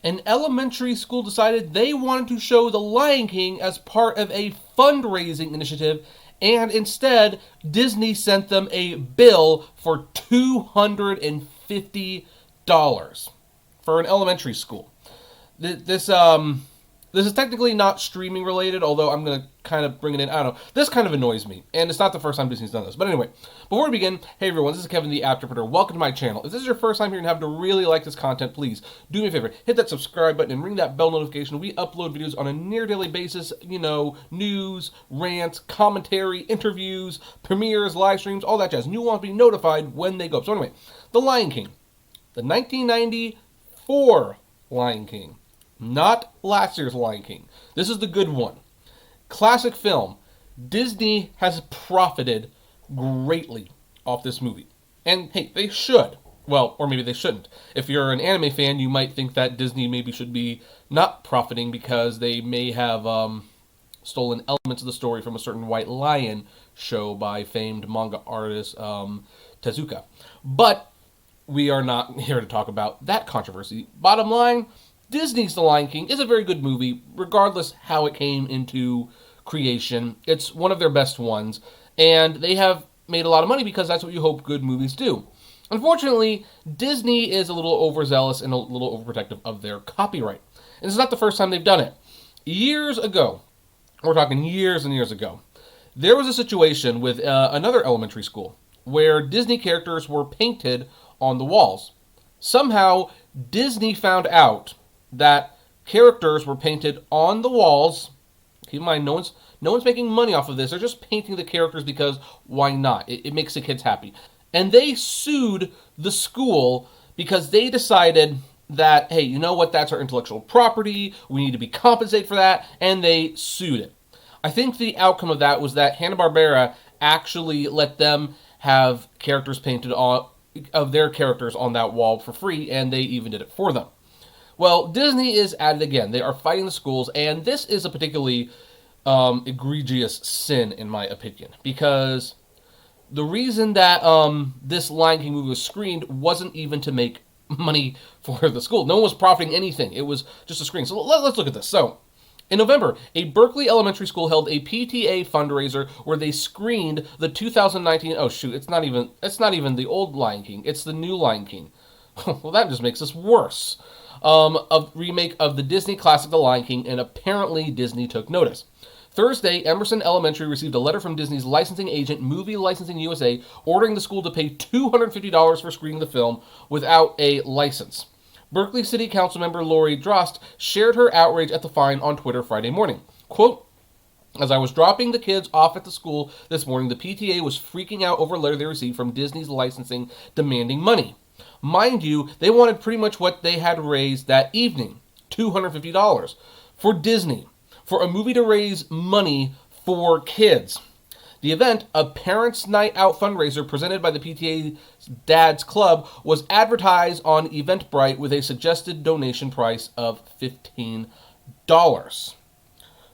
an elementary school decided they wanted to show The Lion King as part of a fundraising initiative, and instead, Disney sent them a bill for $250 for an elementary school. This is technically not streaming related, although I'm going to kind of bring it in. I don't know. This kind of annoys me, and it's not the first time Disney's done this. But anyway, before we begin, hey everyone, this is Kevin the Apptrepreneur. Welcome to my channel. If this is your first time here and happen to really like this content, please do me a favor. Hit that subscribe button and ring that bell notification. We upload videos on a near daily basis. You know, news, rants, commentary, interviews, premieres, live streams, all that jazz. And you want to be notified when they go up. So anyway, The Lion King. The 1994 Lion King. Not last year's Lion King. This is the good one. Classic film. Disney has profited greatly off this movie. And hey, they should. Well, or maybe they shouldn't. If you're an anime fan, you might think that Disney maybe should be not profiting because they may have stolen elements of the story from a certain White Lion show by famed manga artist Tezuka. But we are not here to talk about that controversy. Bottom line, Disney's The Lion King is a very good movie, regardless how it came into creation. It's one of their best ones, and they have made a lot of money because that's what you hope good movies do. Unfortunately, Disney is a little overzealous and a little overprotective of their copyright. And this is not the first time they've done it. Years ago, we're talking years and years ago, there was a situation with another elementary school where Disney characters were painted on the walls. Somehow, Disney found out that characters were painted on the walls. Keep in mind, no one's making money off of this. They're just painting the characters because why not? It makes the kids happy. And they sued the school because they decided that, hey, you know what? That's our intellectual property. We need to be compensated for that. And they sued it. I think the outcome of that was that Hanna-Barbera actually let them have characters painted of their characters on that wall for free, and they even did it for them. Well, Disney is at it again. They are fighting the schools, and this is a particularly egregious sin, in my opinion, because the reason that this Lion King movie was screened wasn't even to make money for the school. No one was profiting anything. It was just a screen. So let's look at this. So, in November, a Berkeley elementary school held a PTA fundraiser where they screened the 2019. Oh shoot! It's not even the old Lion King. It's the new Lion King. Well, that just makes this worse. A remake of the Disney classic The Lion King, and apparently Disney took notice. Thursday, Emerson Elementary received a letter from Disney's licensing agent, Movie Licensing USA, ordering the school to pay $250 for screening the film without a license. Berkeley City Council member Lori Drost shared her outrage at the fine on Twitter Friday morning. Quote, "As I was dropping the kids off at the school this morning, the PTA was freaking out over a letter they received from Disney's licensing demanding money. Mind you, they wanted pretty much what they had raised that evening, $250, for Disney, for a movie to raise money for kids. The event, a Parents' Night Out fundraiser presented by the PTA's Dad's Club, was advertised on Eventbrite with a suggested donation price of $15.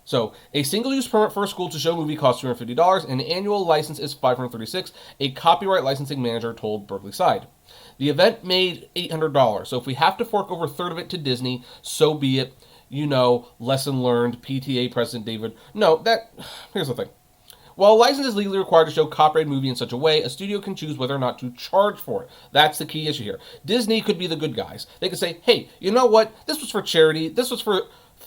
So, a single-use permit for a school to show a movie costs $250, and an annual license is $536, a copyright licensing manager told Berkeley Side. The event made $800, so if we have to fork over a third of it to Disney, so be it. You know, lesson learned, PTA President David. No, here's the thing. While a license is legally required to show a copyrighted movie in such a way, a studio can choose whether or not to charge for it. That's the key issue here. Disney could be the good guys. They could say, hey, you know what? This was for charity. This was for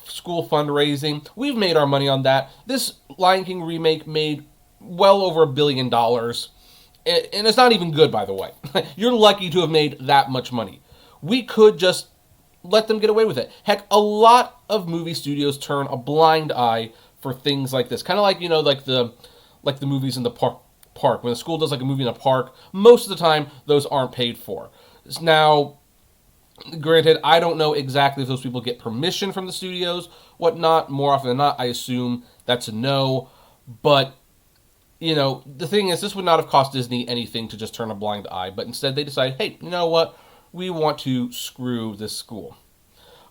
school fundraising. We've made our money on that. This Lion King remake made well over $1 billion. And it's not even good, by the way. You're lucky to have made that much money. We could just let them get away with it. Heck, a lot of movie studios turn a blind eye for things like this. Kind of like, you know, like the movies in the park. When a school does like a movie in a park, most of the time, those aren't paid for. Now, granted, I don't know exactly if those people get permission from the studios, whatnot. More often than not, I assume that's a no. But, you know, the thing is, this would not have cost Disney anything to just turn a blind eye. But instead, they decide, hey, you know what? We want to screw this school.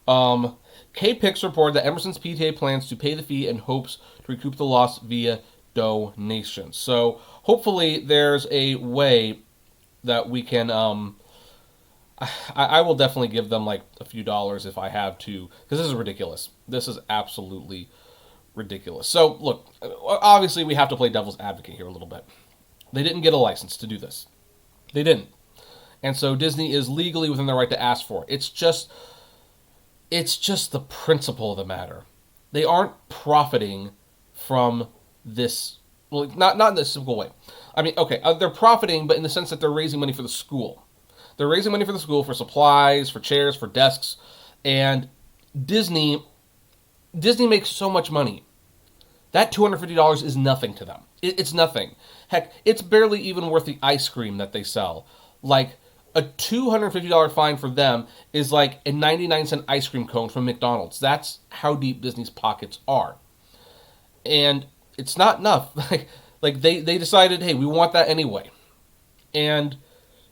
K-Pix reported that Emerson's PTA plans to pay the fee and hopes to recoup the loss via donations. So hopefully there's a way that we can, I will definitely give them like a few dollars if I have to, because this is ridiculous. This is absolutely ridiculous. So look, obviously we have to play devil's advocate here a little bit. They didn't get a license to do this. They didn't. And so Disney is legally within their right to ask for it. It's just the principle of the matter. They aren't profiting from this. Well, not in this simple way. I mean, okay, they're profiting, but in the sense that they're raising money for the school. They're raising money for the school for supplies, for chairs, for desks, and Disney Disney makes so much money. That $250 is nothing to them. It's nothing. Heck, it's barely even worth the ice cream that they sell. Like, a $250 fine for them is like a 99-cent ice cream cone from McDonald's. That's how deep Disney's pockets are. And it's not enough. Like they decided, hey, we want that anyway. And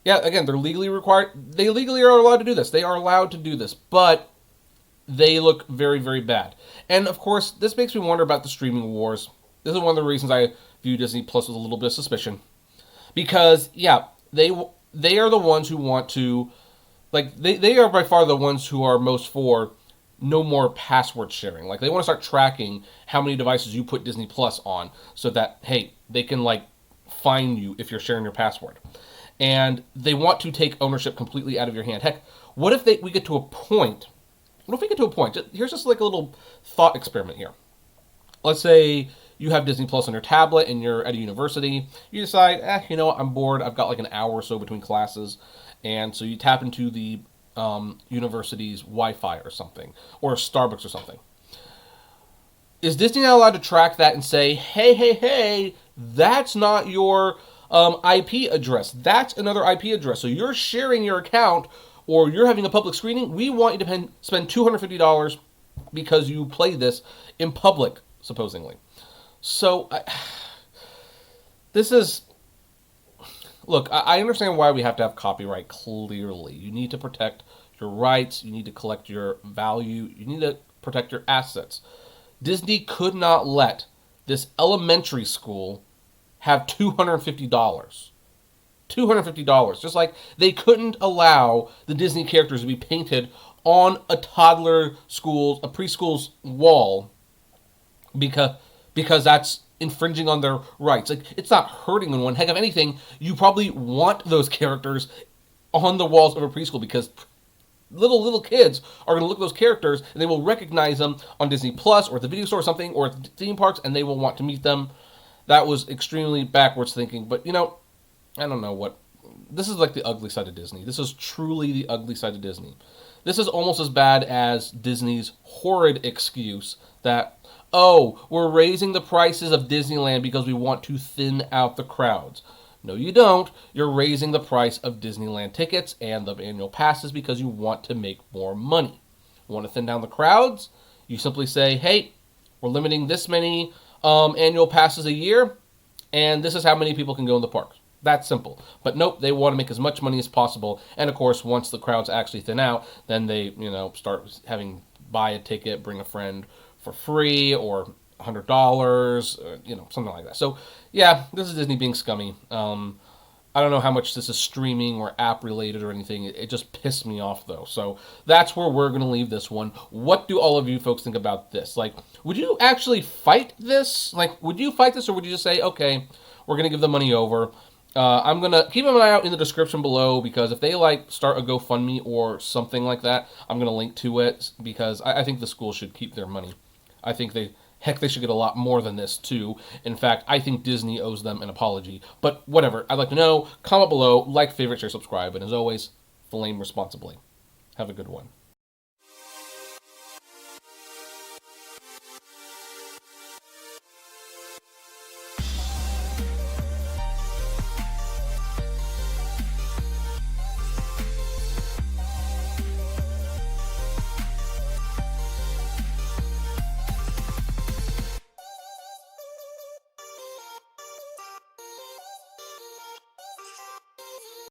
yeah, again, they're legally required. They legally are allowed to do this. They are allowed to do this, but they look very, very bad. And of course, this makes me wonder about the streaming wars. This is one of the reasons I view Disney Plus with a little bit of suspicion, because yeah, they are the ones who want to, like, they are by far the ones who are most for no more password sharing. Like, they want to start tracking how many devices you put Disney Plus on, so that, hey, they can, like, fine you if you're sharing your password. And they want to take ownership completely out of your hand. Heck, what if we get to a point? What if we get to a point? Here's just like a little thought experiment here. Let's say you have Disney Plus on your tablet and you're at a university. You decide, you know what, I'm bored. I've got like an hour or so between classes. And so you tap into the university's Wi-Fi or something, or Starbucks or something. Is Disney now allowed to track that and say, hey, that's not your IP address. That's another IP address. So you're sharing your account, or you're having a public screening. We want you to spend $250 because you play this in public, supposedly. So this is... Look, I understand why we have to have copyright, clearly. You need to protect your rights. You need to collect your value. You need to protect your assets. Disney could not let this elementary school have $250. $250. Just like they couldn't allow the Disney characters to be painted on a preschool's wall because that's infringing on their rights. Like, it's not hurting anyone. Heck, if anything, you probably want those characters on the walls of a preschool, because little kids are going to look at those characters and they will recognize them on Disney Plus or at the video store or something, or at the theme parks, and they will want to meet them. That was extremely backwards thinking, but I don't know what. This is like the ugly side of Disney. This is truly the ugly side of Disney. This is almost as bad as Disney's horrid excuse that, oh, we're raising the prices of Disneyland because we want to thin out the crowds. No, you don't. You're raising the price of Disneyland tickets and the annual passes because you want to make more money. You want to thin down the crowds? You simply say, hey, we're limiting this many annual passes a year, and this is how many people can go in the parks. That's simple. But nope, they want to make as much money as possible. And of course, once the crowds actually thin out, then they, start having buy a ticket, bring a friend for free, or $100, something like that. So yeah, this is Disney being scummy. I don't know how much this is streaming or app related or anything. It just pissed me off though. So that's where we're going to leave this one. What do all of you folks think about this? Like, would you actually fight this? Like, would you fight this, or would you just say, okay, we're going to give the money over? I'm going to keep an eye out in the description below, because if they start a GoFundMe or something like that, I'm going to link to it, because I think the school should keep their money. I think they should get a lot more than this too. In fact, I think Disney owes them an apology. But whatever, I'd like to know. Comment below, like, favorite, share, subscribe, and as always, flame responsibly. Have a good one.